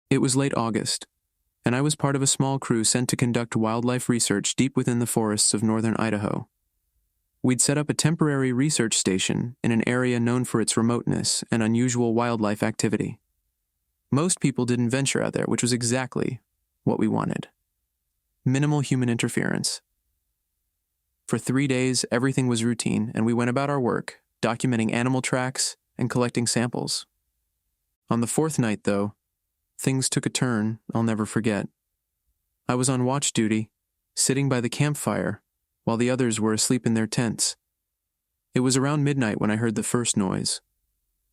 It was late August, and I was part of a small crew sent to conduct wildlife research deep within the forests of northern Idaho. We'd set up a temporary research station in an area known for its remoteness and unusual wildlife activity. Most people didn't venture out there, which was exactly what we wanted. Minimal human interference. For 3 days, everything was routine, and we went about our work, documenting animal tracks and collecting samples. On the fourth night, though, things took a turn I'll never forget. I was on watch duty, sitting by the campfire, while the others were asleep in their tents. It was around midnight when I heard the first noise.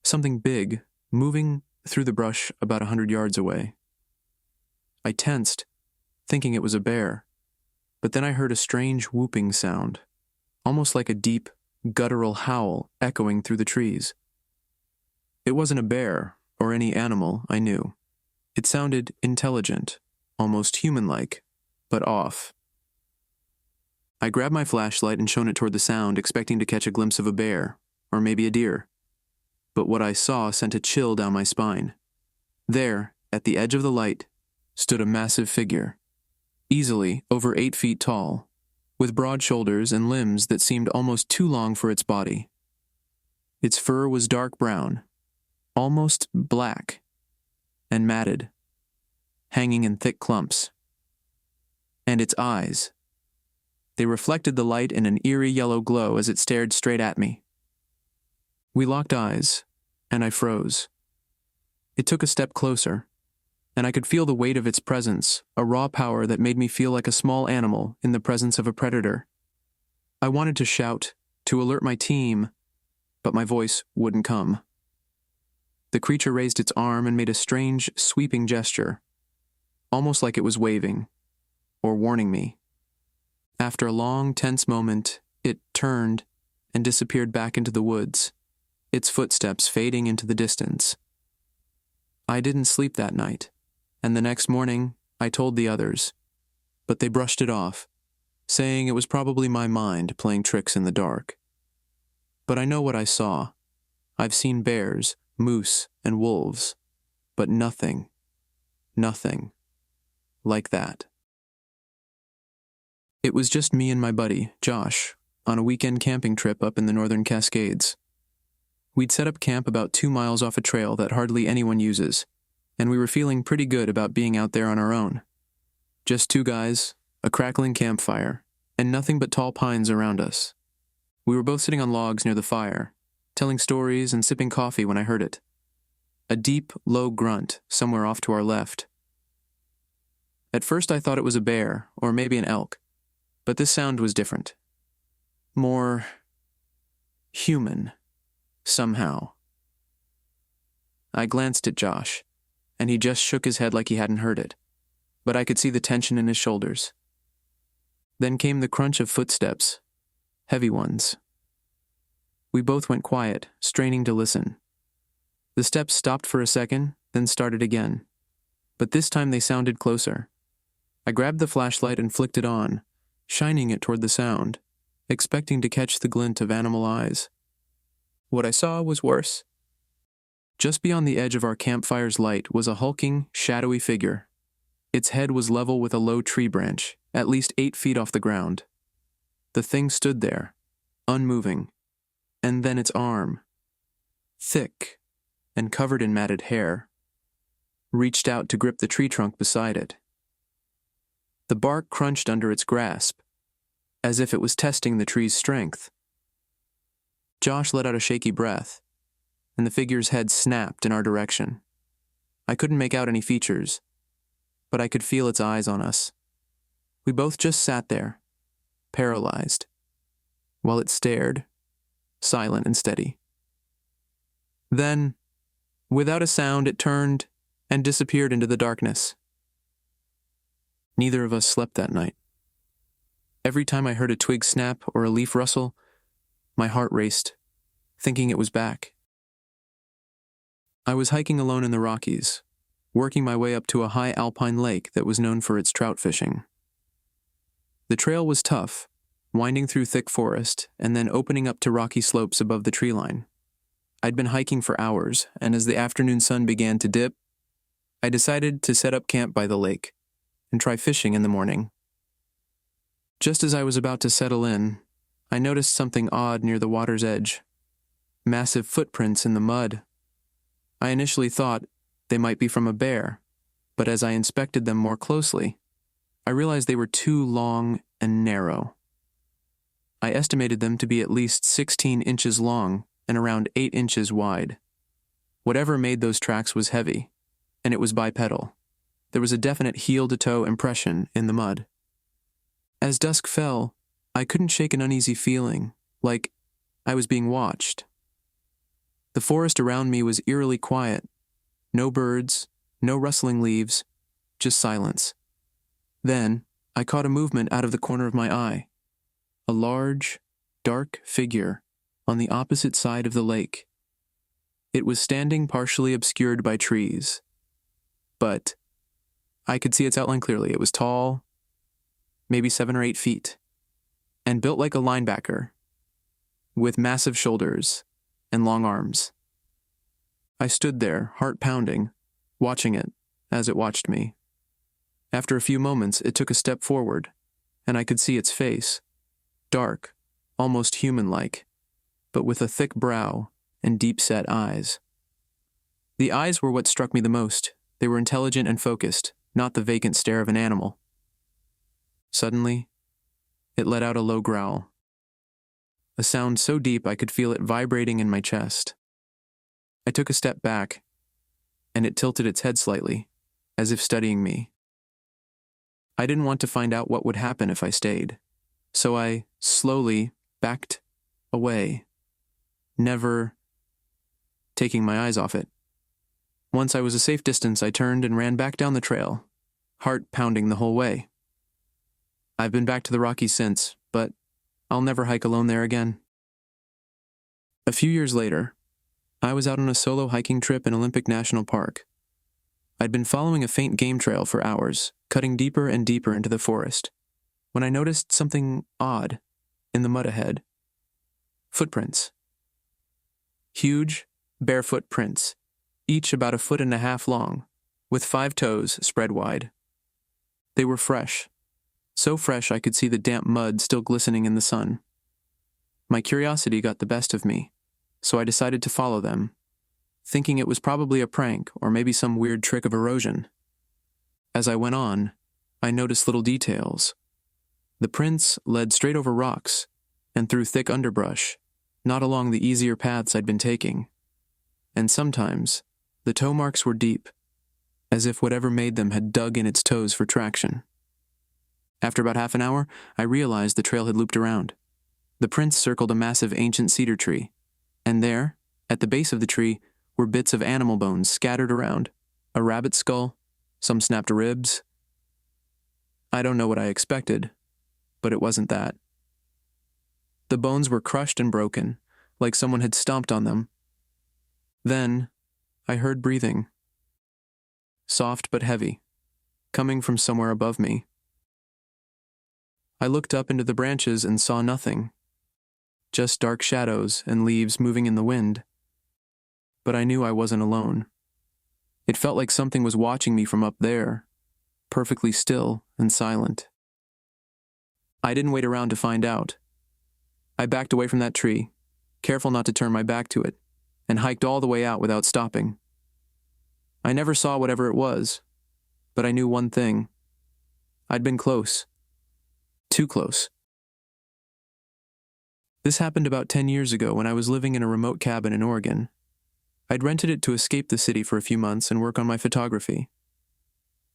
Something big, moving through the brush about 100 yards away. I tensed, thinking it was a bear, but then I heard a strange whooping sound, almost like a deep, guttural howl echoing through the trees. It wasn't a bear or any animal, I knew. It sounded intelligent, almost human-like, but off. I grabbed my flashlight and shone it toward the sound, expecting to catch a glimpse of a bear, or maybe a deer. But what I saw sent a chill down my spine. There, at the edge of the light, stood a massive figure, easily over 8 feet tall, with broad shoulders and limbs that seemed almost too long for its body. Its fur was dark brown, almost black, and matted, hanging in thick clumps. And its eyes. They reflected the light in an eerie yellow glow as it stared straight at me. We locked eyes, and I froze. It took a step closer, and I could feel the weight of its presence, a raw power that made me feel like a small animal in the presence of a predator. I wanted to shout, to alert my team, but my voice wouldn't come. The creature raised its arm and made a strange, sweeping gesture, almost like it was waving, or warning me. After a long, tense moment, it turned and disappeared back into the woods, its footsteps fading into the distance. I didn't sleep that night, and the next morning I told the others, but they brushed it off, saying it was probably my mind playing tricks in the dark. But I know what I saw. I've seen bears, moose, and wolves, but nothing like that. It was just me and my buddy, Josh, on a weekend camping trip up in the northern Cascades. We'd set up camp about 2 miles off a trail that hardly anyone uses, and we were feeling pretty good about being out there on our own. Just 2 guys, a crackling campfire, and nothing but tall pines around us. We were both sitting on logs near the fire, telling stories and sipping coffee when I heard it. A deep, low grunt somewhere off to our left. At first I thought it was a bear, or maybe an elk, but this sound was different. More human, somehow. I glanced at Josh, and he just shook his head like he hadn't heard it, but I could see the tension in his shoulders. Then came the crunch of footsteps, heavy ones. We both went quiet, straining to listen. The steps stopped for a second, then started again, but this time they sounded closer. I grabbed the flashlight and flicked it on, shining it toward the sound, expecting to catch the glint of animal eyes. What I saw was worse. Just beyond the edge of our campfire's light was a hulking, shadowy figure. Its head was level with a low tree branch, at least 8 feet off the ground. The thing stood there, unmoving, and then its arm, thick and covered in matted hair, reached out to grip the tree trunk beside it. The bark crunched under its grasp, as if it was testing the tree's strength. Josh let out a shaky breath, and the figure's head snapped in our direction. I couldn't make out any features, but I could feel its eyes on us. We both just sat there, paralyzed, while it stared, silent and steady. Then, without a sound, it turned and disappeared into the darkness. Neither of us slept that night. Every time I heard a twig snap or a leaf rustle, my heart raced, thinking it was back. I was hiking alone in the Rockies, working my way up to a high alpine lake that was known for its trout fishing. The trail was tough, winding through thick forest and then opening up to rocky slopes above the tree line. I'd been hiking for hours, and as the afternoon sun began to dip, I decided to set up camp by the lake and try fishing in the morning. Just as I was about to settle in, I noticed something odd near the water's edge. Massive footprints in the mud. I initially thought they might be from a bear, but as I inspected them more closely, I realized they were too long and narrow. I estimated them to be at least 16 inches long and around 8 inches wide. Whatever made those tracks was heavy, and it was bipedal. There was a definite heel-to-toe impression in the mud. As dusk fell, I couldn't shake an uneasy feeling, like I was being watched. The forest around me was eerily quiet. No birds, no rustling leaves, just silence. Then, I caught a movement out of the corner of my eye. A large, dark figure on the opposite side of the lake. It was standing partially obscured by trees, but I could see its outline clearly. It was tall, maybe 7 or 8 feet, and built like a linebacker, with massive shoulders and long arms. I stood there, heart pounding, watching it as it watched me. After a few moments, it took a step forward, and I could see its face, dark, almost human-like, but with a thick brow and deep-set eyes. The eyes were what struck me the most. They were intelligent and focused, not the vacant stare of an animal. Suddenly, it let out a low growl, a sound so deep I could feel it vibrating in my chest. I took a step back, and it tilted its head slightly, as if studying me. I didn't want to find out what would happen if I stayed, so I slowly backed away, never taking my eyes off it. Once I was a safe distance, I turned and ran back down the trail, heart pounding the whole way. I've been back to the Rockies since, but I'll never hike alone there again. A few years later, I was out on a solo hiking trip in Olympic National Park. I'd been following a faint game trail for hours, cutting deeper and deeper into the forest, when I noticed something odd in the mud ahead. Footprints. Huge, barefoot prints, each about 1.5 feet long, with 5 toes spread wide. They were fresh, so fresh I could see the damp mud still glistening in the sun. My curiosity got the best of me, so I decided to follow them, thinking it was probably a prank or maybe some weird trick of erosion. As I went on, I noticed little details. The prints led straight over rocks and through thick underbrush, not along the easier paths I'd been taking. And sometimes, the toe marks were deep, as if whatever made them had dug in its toes for traction. After about half an hour, I realized the trail had looped around. The prints circled a massive ancient cedar tree, and there, at the base of the tree, were bits of animal bones scattered around, a rabbit skull, some snapped ribs. I don't know what I expected, but it wasn't that. The bones were crushed and broken, like someone had stomped on them. Then, I heard breathing. Soft but heavy, coming from somewhere above me. I looked up into the branches and saw nothing, just dark shadows and leaves moving in the wind. But I knew I wasn't alone. It felt like something was watching me from up there, perfectly still and silent. I didn't wait around to find out. I backed away from that tree, careful not to turn my back to it, and hiked all the way out without stopping. I never saw whatever it was, but I knew one thing. I'd been close. Too close. This happened about 10 years ago when I was living in a remote cabin in Oregon. I'd rented it to escape the city for a few months and work on my photography.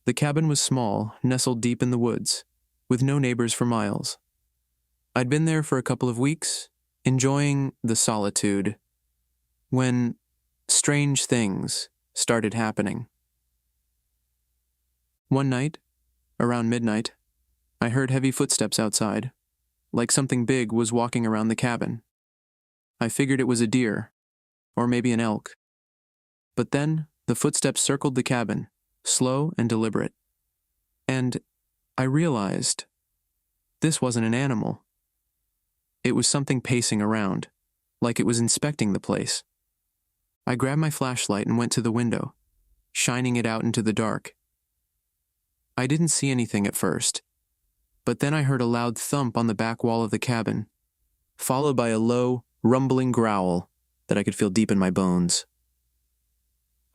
The cabin was small, nestled deep in the woods, with no neighbors for miles. I'd been there for a couple of weeks, enjoying the solitude, when strange things started happening. One night, around midnight, I heard heavy footsteps outside, like something big was walking around the cabin. I figured it was a deer, or maybe an elk. But then, the footsteps circled the cabin, slow and deliberate. And I realized this wasn't an animal. It was something pacing around, like it was inspecting the place. I grabbed my flashlight and went to the window, shining it out into the dark. I didn't see anything at first, but then I heard a loud thump on the back wall of the cabin, followed by a low, rumbling growl that I could feel deep in my bones.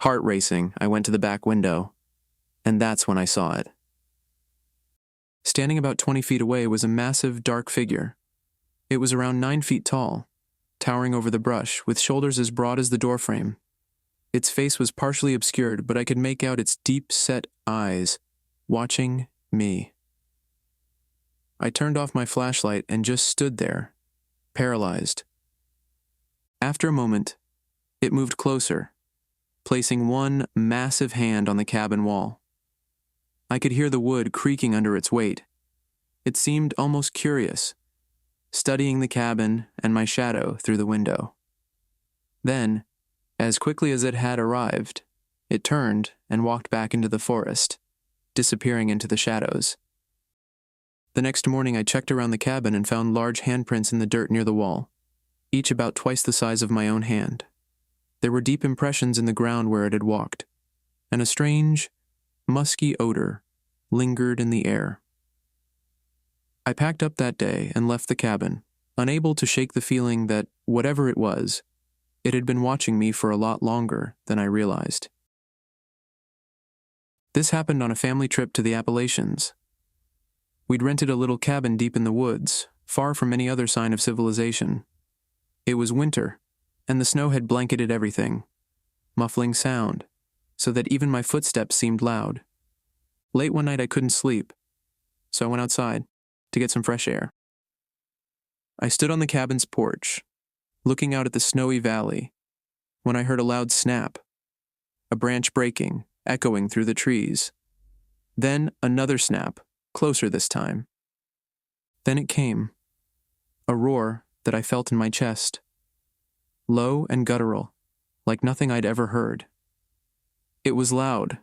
Heart racing, I went to the back window, and that's when I saw it. Standing about 20 feet away was a massive, dark figure. It was around 9 feet tall, towering over the brush, with shoulders as broad as the doorframe. Its face was partially obscured, but I could make out its deep-set eyes, watching me. I turned off my flashlight and just stood there, paralyzed. After a moment, it moved closer, placing one massive hand on the cabin wall. I could hear the wood creaking under its weight. It seemed almost curious, studying the cabin and my shadow through the window. Then, as quickly as it had arrived, it turned and walked back into the forest, disappearing into the shadows. The next morning I checked around the cabin and found large handprints in the dirt near the wall, each about twice the size of my own hand. There were deep impressions in the ground where it had walked, and a strange, musky odor lingered in the air. I packed up that day and left the cabin, unable to shake the feeling that, whatever it was, it had been watching me for a lot longer than I realized. This happened on a family trip to the Appalachians. We'd rented a little cabin deep in the woods, far from any other sign of civilization. It was winter, and the snow had blanketed everything, muffling sound, so that even my footsteps seemed loud. Late one night I couldn't sleep, so I went outside to get some fresh air. I stood on the cabin's porch, looking out at the snowy valley, when I heard a loud snap, a branch breaking, echoing through the trees. Then another snap, closer this time. Then it came, a roar that I felt in my chest, low and guttural, like nothing I'd ever heard. It was loud,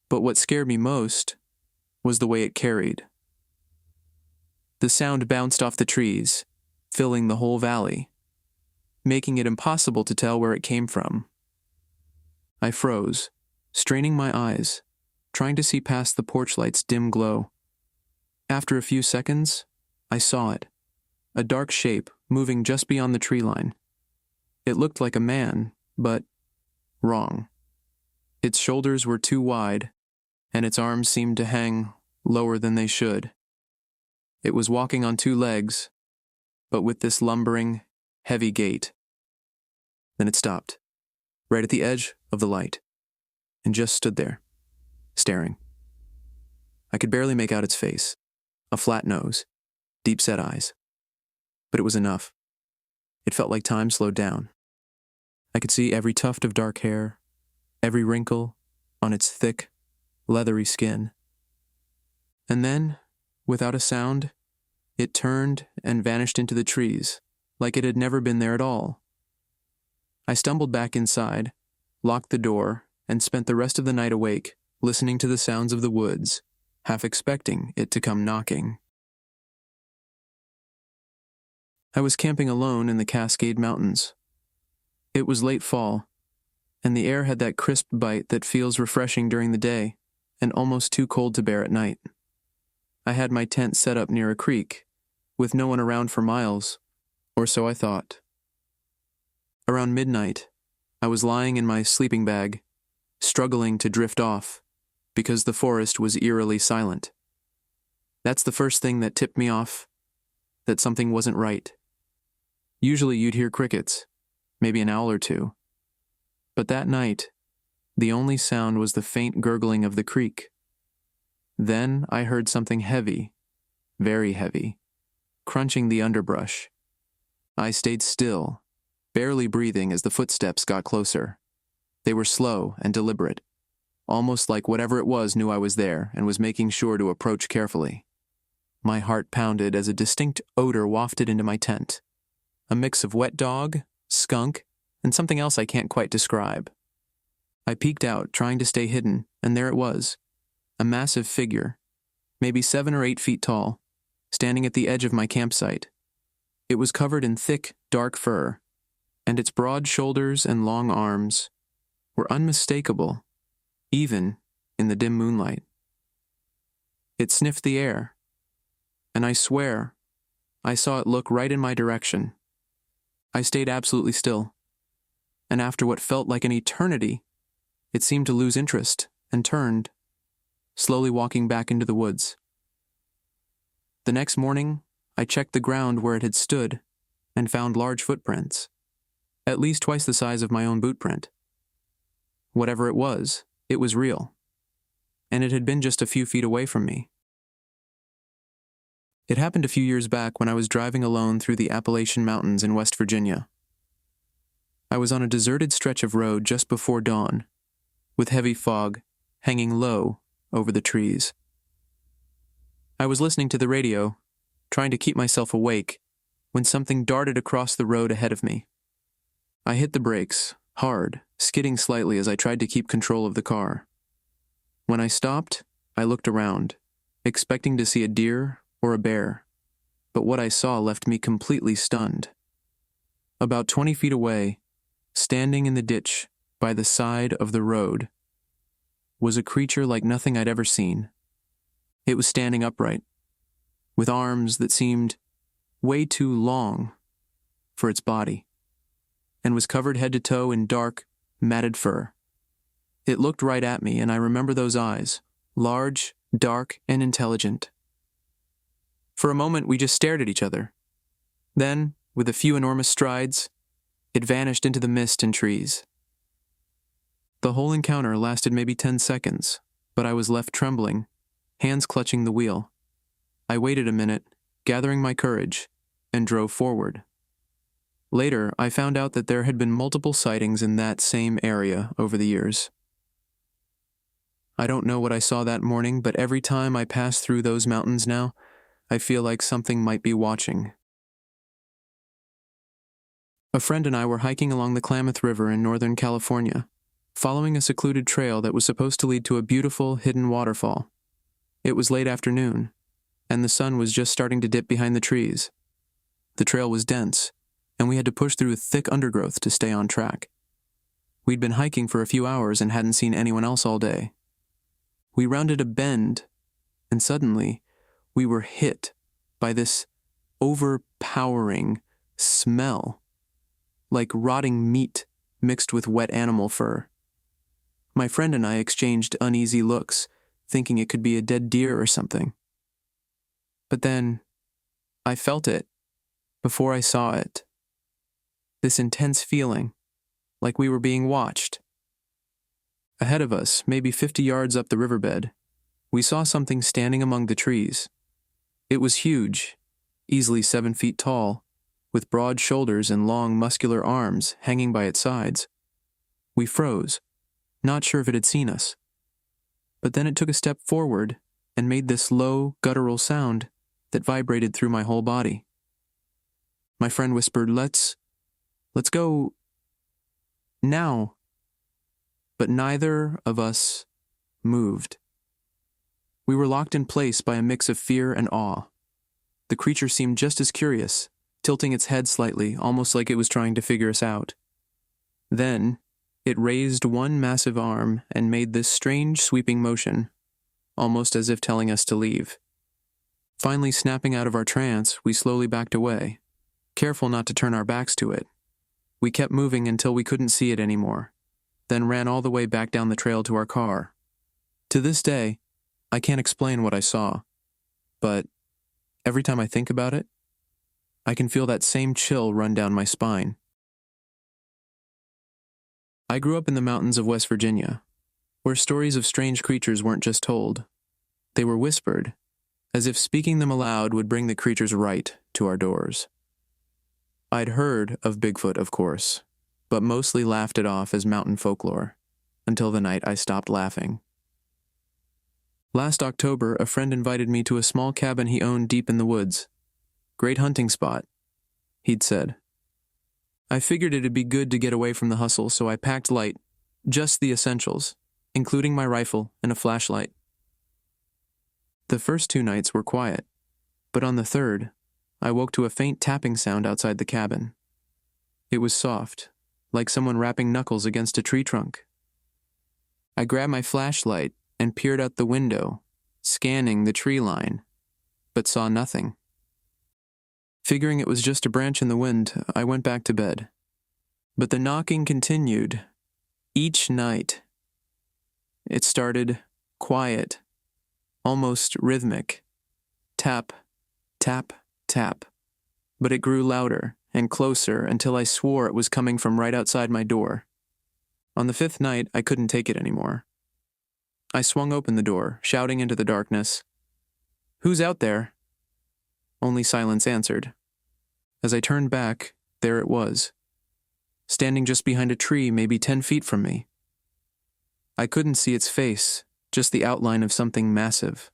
but what scared me most was the way it carried. The sound bounced off the trees, filling the whole valley, making it impossible to tell where it came from. I froze, straining my eyes, trying to see past the porch light's dim glow. After a few seconds, I saw it, a dark shape moving just beyond the tree line. It looked like a man, but wrong. Its shoulders were too wide, and its arms seemed to hang lower than they should. It was walking on 2 legs, but with this lumbering, heavy gait. Then it stopped, right at the edge of the light, and just stood there, staring. I could barely make out its face, a flat nose, deep-set eyes. But it was enough. It felt like time slowed down. I could see every tuft of dark hair, every wrinkle on its thick, leathery skin. And then, without a sound, it turned and vanished into the trees, like it had never been there at all. I stumbled back inside, locked the door, and spent the rest of the night awake, listening to the sounds of the woods, half expecting it to come knocking. I was camping alone in the Cascade Mountains. It was late fall, and the air had that crisp bite that feels refreshing during the day and almost too cold to bear at night. I had my tent set up near a creek, with no one around for miles, or so I thought. Around midnight, I was lying in my sleeping bag, struggling to drift off, because the forest was eerily silent. That's the first thing that tipped me off that something wasn't right. Usually you'd hear crickets, maybe an owl or two. But that night, the only sound was the faint gurgling of the creek. Then I heard something heavy, very heavy, crunching the underbrush. I stayed still, barely breathing as the footsteps got closer. They were slow and deliberate, almost like whatever it was knew I was there and was making sure to approach carefully. My heart pounded as a distinct odor wafted into my tent. A mix of wet dog, skunk, and something else I can't quite describe. I peeked out, trying to stay hidden, and there it was, a massive figure, maybe 7 or 8 feet tall, standing at the edge of my campsite. It was covered in thick, dark fur, and its broad shoulders and long arms were unmistakable, even in the dim moonlight. It sniffed the air, and I swear I saw it look right in my direction. I stayed absolutely still, and after what felt like an eternity, it seemed to lose interest and turned, slowly walking back into the woods. The next morning, I checked the ground where it had stood and found large footprints, at least twice the size of my own boot print. Whatever it was real, and it had been just a few feet away from me. It happened a few years back when I was driving alone through the Appalachian Mountains in West Virginia. I was on a deserted stretch of road just before dawn, with heavy fog hanging low over the trees. I was listening to the radio, trying to keep myself awake, when something darted across the road ahead of me. I hit the brakes, hard, skidding slightly as I tried to keep control of the car. When I stopped, I looked around, expecting to see a deer or a bear, but what I saw left me completely stunned. About 20 feet away, standing in the ditch by the side of the road, was a creature like nothing I'd ever seen. It was standing upright, with arms that seemed way too long for its body, and was covered head to toe in dark, matted fur. It looked right at me, and I remember those eyes, large, dark, and intelligent. For a moment, we just stared at each other. Then, with a few enormous strides, it vanished into the mist and trees. The whole encounter lasted maybe 10 seconds, but I was left trembling, hands clutching the wheel. I waited a minute, gathering my courage, and drove forward. Later, I found out that there had been multiple sightings in that same area over the years. I don't know what I saw that morning, but every time I pass through those mountains now, I feel like something might be watching. A friend and I were hiking along the Klamath River in Northern California, following a secluded trail that was supposed to lead to a beautiful, hidden waterfall. It was late afternoon, and the sun was just starting to dip behind the trees. The trail was dense, and we had to push through thick undergrowth to stay on track. We'd been hiking for a few hours and hadn't seen anyone else all day. We rounded a bend, and suddenly, we were hit by this overpowering smell, like rotting meat mixed with wet animal fur. My friend and I exchanged uneasy looks, thinking it could be a dead deer or something. But then, I felt it before I saw it. This intense feeling, like we were being watched. Ahead of us, maybe 50 yards up the riverbed, we saw something standing among the trees. It was huge, easily 7 feet tall, with broad shoulders and long, muscular arms hanging by its sides. We froze, not sure if it had seen us. But then it took a step forward and made this low, guttural sound that vibrated through my whole body. My friend whispered, Let's go now. But neither of us moved. We were locked in place by a mix of fear and awe. The creature seemed just as curious, tilting its head slightly, almost like it was trying to figure us out. Then, it raised one massive arm and made this strange sweeping motion, almost as if telling us to leave. Finally snapping out of our trance, we slowly backed away, careful not to turn our backs to it. We kept moving until we couldn't see it anymore, then ran all the way back down the trail to our car. To this day, I can't explain what I saw, but every time I think about it, I can feel that same chill run down my spine. I grew up in the mountains of West Virginia, where stories of strange creatures weren't just told. They were whispered, as if speaking them aloud would bring the creatures right to our doors. I'd heard of Bigfoot, of course, but mostly laughed it off as mountain folklore, until the night I stopped laughing. Last October, a friend invited me to a small cabin he owned deep in the woods. Great hunting spot, he'd said. I figured it'd be good to get away from the hustle, so I packed light, just the essentials, including my rifle and a flashlight. The first 2 nights were quiet, but on the third, I woke to a faint tapping sound outside the cabin. It was soft, like someone rapping knuckles against a tree trunk. I grabbed my flashlight and peered out the window, scanning the tree line, but saw nothing. Figuring it was just a branch in the wind, I went back to bed. But the knocking continued, each night. It started quiet, almost rhythmic. Tap, tap, tap. But it grew louder and closer until I swore it was coming from right outside my door. On the 5th night, I couldn't take it anymore. I swung open the door, shouting into the darkness, "Who's out there?" Only silence answered. As I turned back, there it was, standing just behind a tree maybe 10 feet from me. I couldn't see its face, just the outline of something massive.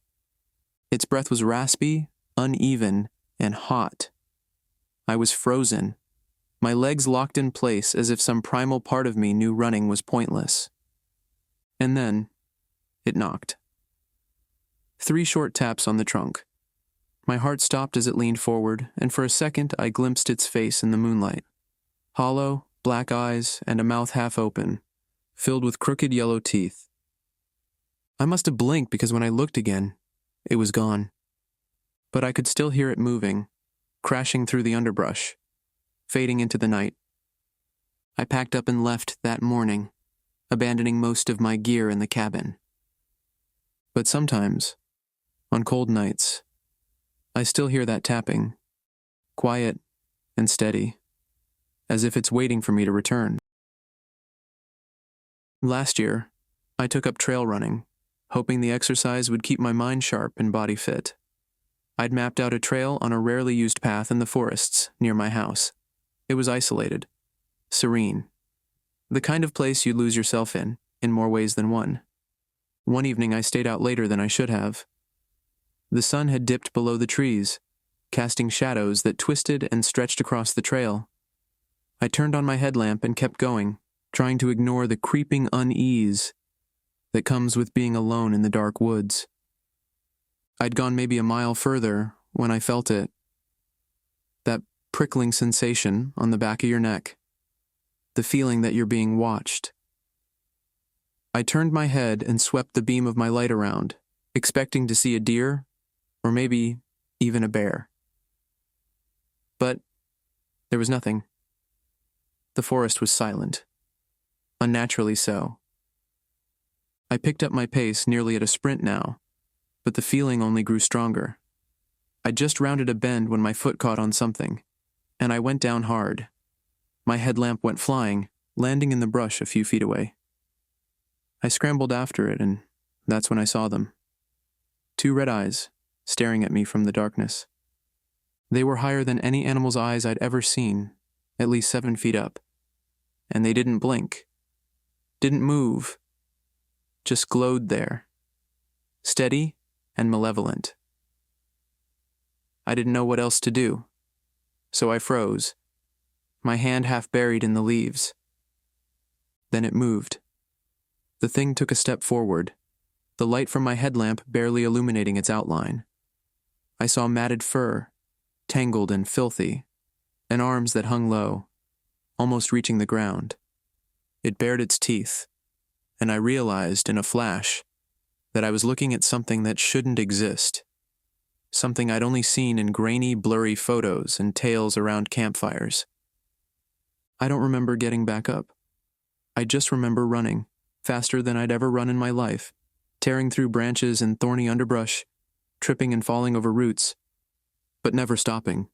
Its breath was raspy, uneven, and hot. I was frozen, my legs locked in place as if some primal part of me knew running was pointless. And then, it knocked. 3 short taps on the trunk. My heart stopped as it leaned forward, and for a second I glimpsed its face in the moonlight. Hollow, black eyes, and a mouth half open, filled with crooked yellow teeth. I must have blinked because when I looked again, it was gone. But I could still hear it moving, crashing through the underbrush, fading into the night. I packed up and left that morning, abandoning most of my gear in the cabin. But sometimes, on cold nights, I still hear that tapping, quiet and steady, as if it's waiting for me to return. Last year, I took up trail running, hoping the exercise would keep my mind sharp and body fit. I'd mapped out a trail on a rarely used path in the forests near my house. It was isolated, serene, the kind of place you'd lose yourself in more ways than one. One evening I stayed out later than I should have. The sun had dipped below the trees, casting shadows that twisted and stretched across the trail. I turned on my headlamp and kept going, trying to ignore the creeping unease that comes with being alone in the dark woods. I'd gone maybe a mile further when I felt it. That prickling sensation on the back of your neck. The feeling that you're being watched. I turned my head and swept the beam of my light around, expecting to see a deer, or maybe even a bear. But there was nothing. The forest was silent, unnaturally so. I picked up my pace nearly at a sprint now, but the feeling only grew stronger. I just rounded a bend when my foot caught on something, and I went down hard. My headlamp went flying, landing in the brush a few feet away. I scrambled after it, and that's when I saw them. 2 red eyes, staring at me from the darkness. They were higher than any animal's eyes I'd ever seen, at least 7 feet up. And they didn't blink, didn't move, just glowed there, steady and malevolent. I didn't know what else to do, so I froze, my hand half buried in the leaves. Then it moved. The thing took a step forward, the light from my headlamp barely illuminating its outline. I saw matted fur, tangled and filthy, and arms that hung low, almost reaching the ground. It bared its teeth, and I realized in a flash that I was looking at something that shouldn't exist, something I'd only seen in grainy, blurry photos and tales around campfires. I don't remember getting back up. I just remember running, faster than I'd ever run in my life, tearing through branches and thorny underbrush, tripping and falling over roots, but never stopping.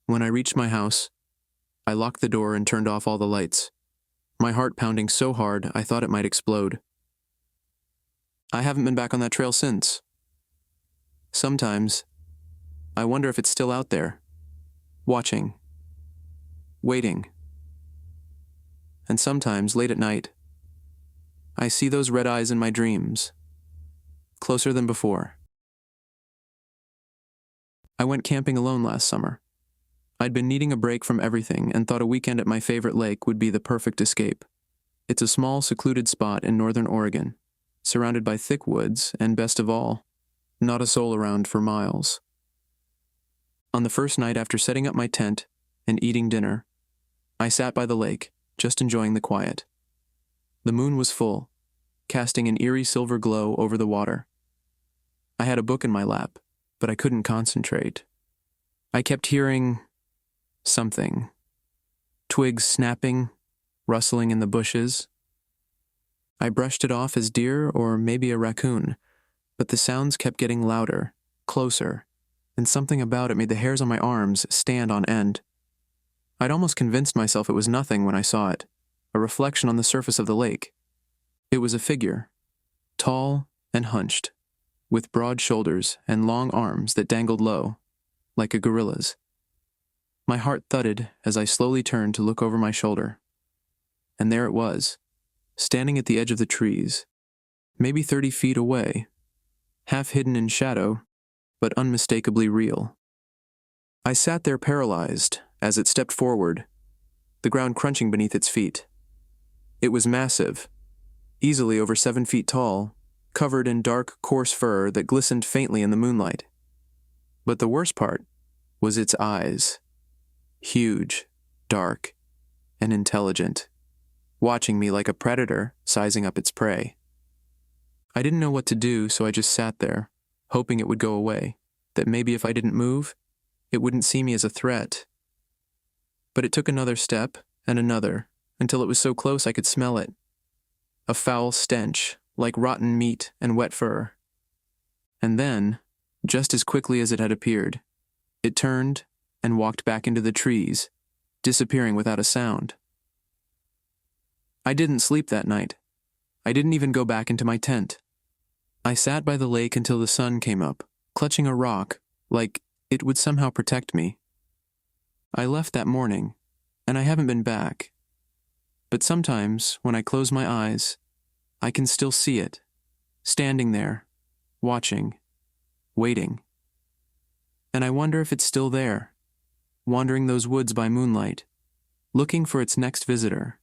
When I reached my house, I locked the door and turned off all the lights, my heart pounding so hard I thought it might explode. I haven't been back on that trail since. Sometimes, I wonder if it's still out there, watching, waiting. And sometimes, late at night, I see those red eyes in my dreams, closer than before. I went camping alone last summer. I'd been needing a break from everything and thought a weekend at my favorite lake would be the perfect escape. It's a small, secluded spot in northern Oregon, surrounded by thick woods, and best of all, not a soul around for miles. On the first night after setting up my tent and eating dinner, I sat by the lake, just enjoying the quiet. The moon was full, casting an eerie silver glow over the water. I had a book in my lap, but I couldn't concentrate. I kept hearing something. Twigs snapping, rustling in the bushes. I brushed it off as deer or maybe a raccoon, but the sounds kept getting louder, closer, and something about it made the hairs on my arms stand on end. I'd almost convinced myself it was nothing when I saw it, a reflection on the surface of the lake. It was a figure, tall and hunched, with broad shoulders and long arms that dangled low, like a gorilla's. My heart thudded as I slowly turned to look over my shoulder. And there it was, standing at the edge of the trees, maybe 30 feet away, half hidden in shadow, but unmistakably real. I sat there paralyzed as it stepped forward, the ground crunching beneath its feet. It was massive, easily over 7 feet tall, covered in dark, coarse fur that glistened faintly in the moonlight. But the worst part was its eyes. Huge, dark, and intelligent, watching me like a predator sizing up its prey. I didn't know what to do, so I just sat there, hoping it would go away, that maybe if I didn't move, it wouldn't see me as a threat. But it took another step, and another, until it was so close I could smell it. A foul stench, like rotten meat and wet fur. And then, just as quickly as it had appeared, it turned and walked back into the trees, disappearing without a sound. I didn't sleep that night. I didn't even go back into my tent. I sat by the lake until the sun came up, clutching a rock, like it would somehow protect me. I left that morning, and I haven't been back. But sometimes, when I close my eyes, I can still see it, standing there, watching, waiting. And I wonder if it's still there, wandering those woods by moonlight, looking for its next visitor.